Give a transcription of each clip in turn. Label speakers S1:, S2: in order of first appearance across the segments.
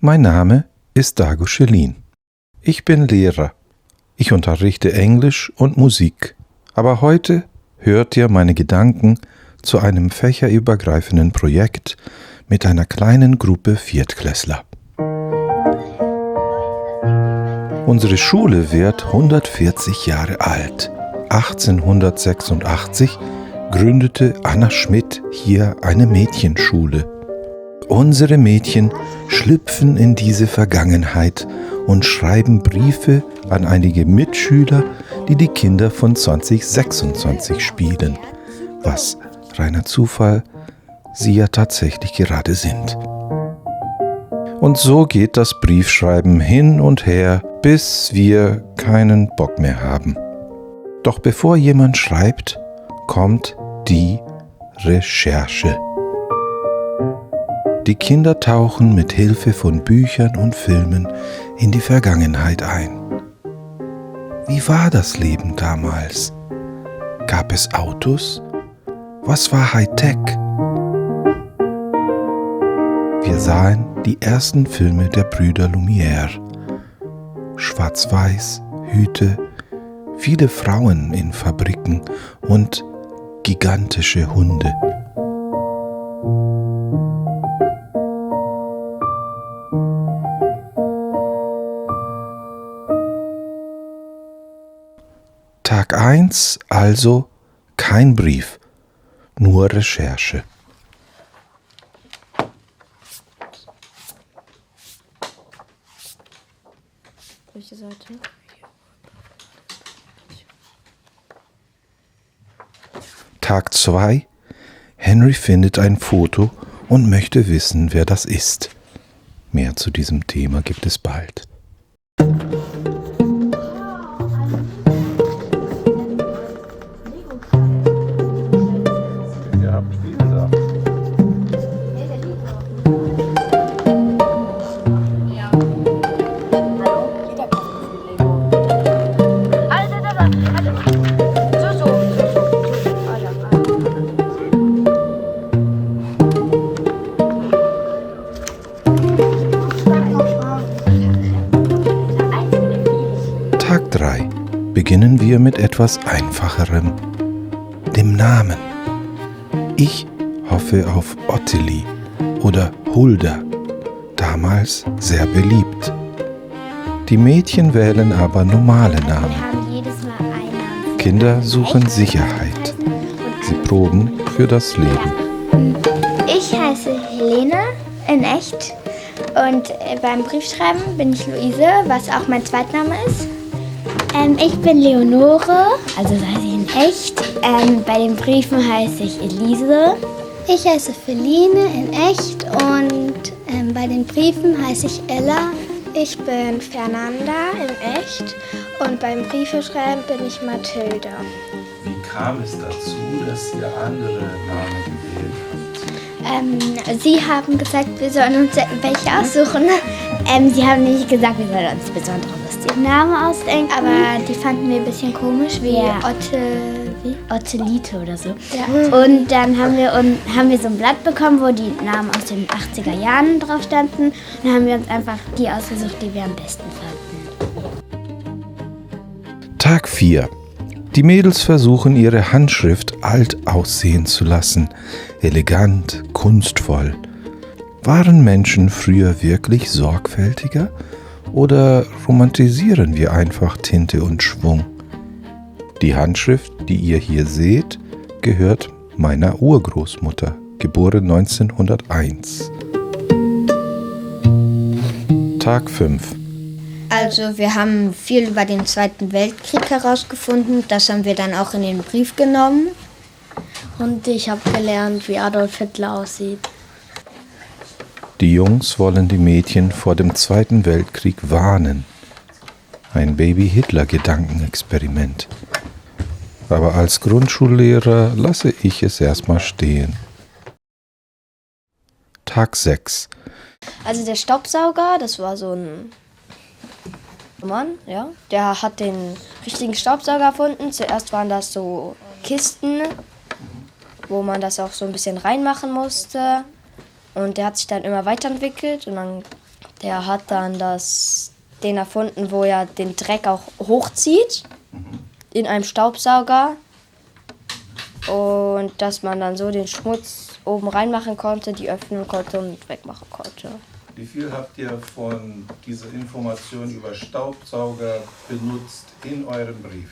S1: Mein Name ist Dago Schelin. Ich bin Lehrer. Ich unterrichte Englisch und Musik. Aber heute hört ihr meine Gedanken zu einem fächerübergreifenden Projekt mit einer kleinen Gruppe Viertklässler. Unsere Schule wird 140 Jahre alt. 1886 gründete Anna Schmidt hier eine Mädchenschule. Unsere Mädchen schlüpfen in diese Vergangenheit und schreiben Briefe an einige Mitschüler, die die Kinder von 2026 spielen, was reiner Zufall sie ja tatsächlich gerade sind. Und so geht das Briefschreiben hin und her, bis wir keinen Bock mehr haben. Doch bevor jemand schreibt, kommt die Recherche. Die Kinder tauchen mit Hilfe von Büchern und Filmen in die Vergangenheit ein. Wie war das Leben damals? Gab es Autos? Was war Hightech? Wir sahen die ersten Filme der Brüder Lumière. Schwarz-Weiß, Hüte, viele Frauen in Fabriken und gigantische Hunde. Tag 1, also kein Brief, nur Recherche.
S2: Welche Seite?
S1: Tag 2, Henry findet ein Foto und möchte wissen, wer das ist. Mehr zu diesem Thema gibt es bald. Tag 3 beginnen wir mit etwas Einfacherem, dem Namen. Ich hoffe auf Ottilie oder Hulda, damals sehr beliebt. Die Mädchen wählen aber normale Namen. Kinder suchen Sicherheit. Sie proben für das Leben.
S3: Ich heiße Helene, in echt. Und beim Briefschreiben bin ich Luise, was auch mein Zweitname ist. Ich bin Leonore, also heiße ich in echt. Bei den Briefen heiße ich Elise.
S4: Ich heiße Feline in echt und bei den Briefen heiße ich Ella. Ich bin Fernanda in echt und beim Briefeschreiben bin ich Mathilda.
S1: Wie kam es dazu, dass ihr andere Namen gewählt habt?
S3: Sie haben gesagt, wir sollen uns welche aussuchen. Sie haben nicht gesagt, wir sollen uns besondere lustige Namen ausdenken.
S4: Aber die fanden wir ein bisschen komisch, wie
S3: Ottelite oder so.
S4: Ja.
S3: Und dann haben wir so ein Blatt bekommen, wo die Namen aus den 80er Jahren drauf standen. Und dann haben wir uns einfach die ausgesucht, die wir am besten fanden.
S1: Tag 4. Die Mädels versuchen, ihre Handschrift alt aussehen zu lassen. Elegant, kunstvoll. Waren Menschen früher wirklich sorgfältiger? Oder romantisieren wir einfach Tinte und Schwung? Die Handschrift, die ihr hier seht, gehört meiner Urgroßmutter, geboren 1901. Tag 5.
S2: Also wir haben viel über den Zweiten Weltkrieg herausgefunden. Das haben wir dann auch in den Brief genommen.
S4: Und ich habe gelernt, wie Adolf Hitler aussieht.
S1: Die Jungs wollen die Mädchen vor dem Zweiten Weltkrieg warnen. Ein Baby-Hitler-Gedankenexperiment. Aber als Grundschullehrer lasse ich es erstmal stehen. Tag 6.
S2: Also der Staubsauger, das war so ein Mann, ja, der hat den richtigen Staubsauger erfunden. Zuerst waren das so Kisten, wo man das auch so ein bisschen reinmachen musste. Und der hat sich dann immer weiterentwickelt und dann Der hat dann den erfunden, wo er den Dreck auch hochzieht in einem Staubsauger und dass man dann so den Schmutz oben reinmachen konnte, die öffnen konnte und wegmachen konnte.
S1: Wie viel habt ihr von dieser Information über Staubsauger benutzt in eurem Brief?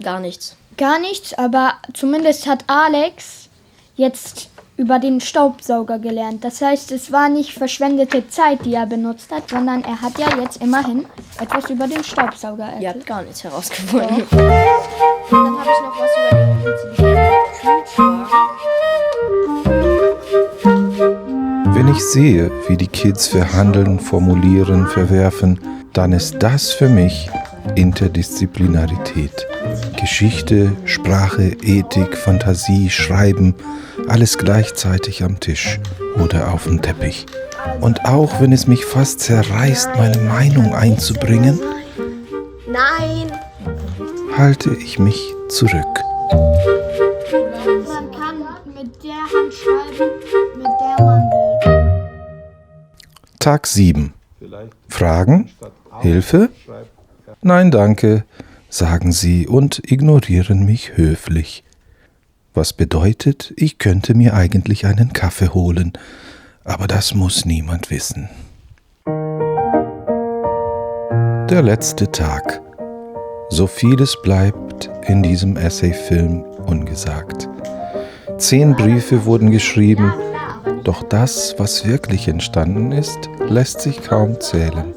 S2: Gar nichts.
S5: Gar nichts, aber zumindest hat Alex jetzt über den Staubsauger gelernt. Das heißt, es war nicht verschwendete Zeit, die er benutzt hat, sondern er hat ja jetzt immerhin etwas über den Staubsauger
S2: Ihr
S5: erzählt.
S2: habt gar nichts herausgefunden.
S5: Ja.
S2: Dann habe ich noch was über die
S1: Wenn ich sehe, wie die Kids verhandeln, formulieren, verwerfen, dann ist das für mich Interdisziplinarität. Geschichte, Sprache, Ethik, Fantasie, Schreiben, alles gleichzeitig am Tisch oder auf dem Teppich. Und auch wenn es mich fast zerreißt, meine Meinung einzubringen,
S4: Nein!
S1: halte ich mich zurück.
S5: Man kann mit der Hand schreiben, mit der man will.
S1: Tag 7. Fragen? Hilfe? Nein, danke, sagen sie und ignorieren mich höflich. Was bedeutet, ich könnte mir eigentlich einen Kaffee holen, aber das muss niemand wissen. Der letzte Tag. So vieles bleibt in diesem Essayfilm ungesagt. 10 Briefe wurden geschrieben, doch das, was wirklich entstanden ist, lässt sich kaum zählen.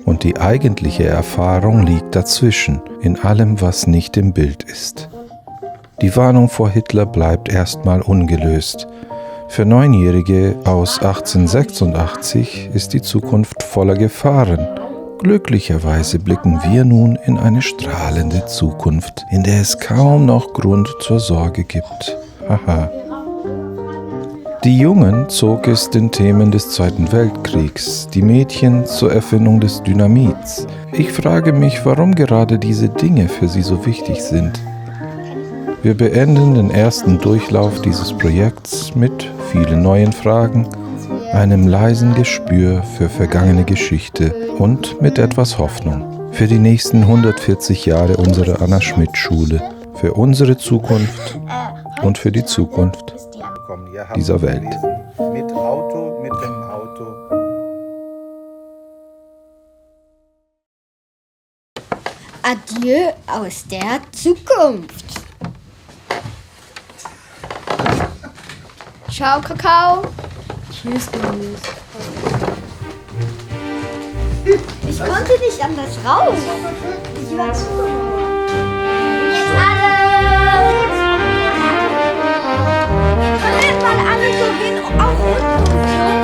S1: Und die eigentliche Erfahrung liegt dazwischen, in allem, was nicht im Bild ist. Die Warnung vor Hitler bleibt erstmal ungelöst. Für 9-Jährige aus 1886 ist die Zukunft voller Gefahren. Glücklicherweise blicken wir nun in eine strahlende Zukunft, in der es kaum noch Grund zur Sorge gibt. Haha. Die Jungen zog es den Themen des Zweiten Weltkriegs, die Mädchen zur Erfindung des Dynamits. Ich frage mich, warum gerade diese Dinge für sie so wichtig sind. Wir beenden den ersten Durchlauf dieses Projekts mit vielen neuen Fragen, einem leisen Gespür für vergangene Geschichte und mit etwas Hoffnung für die nächsten 140 Jahre unserer Anna-Schmidt-Schule, für unsere Zukunft und für die Zukunft dieser Welt. Mit dem Auto.
S3: Adieu aus der Zukunft.
S5: Ciao, Kakao.
S2: Tschüss, Denise.
S3: Ich konnte nicht anders raus. Ich war zu. Jetzt alle! Mal alle so hin, auch unten.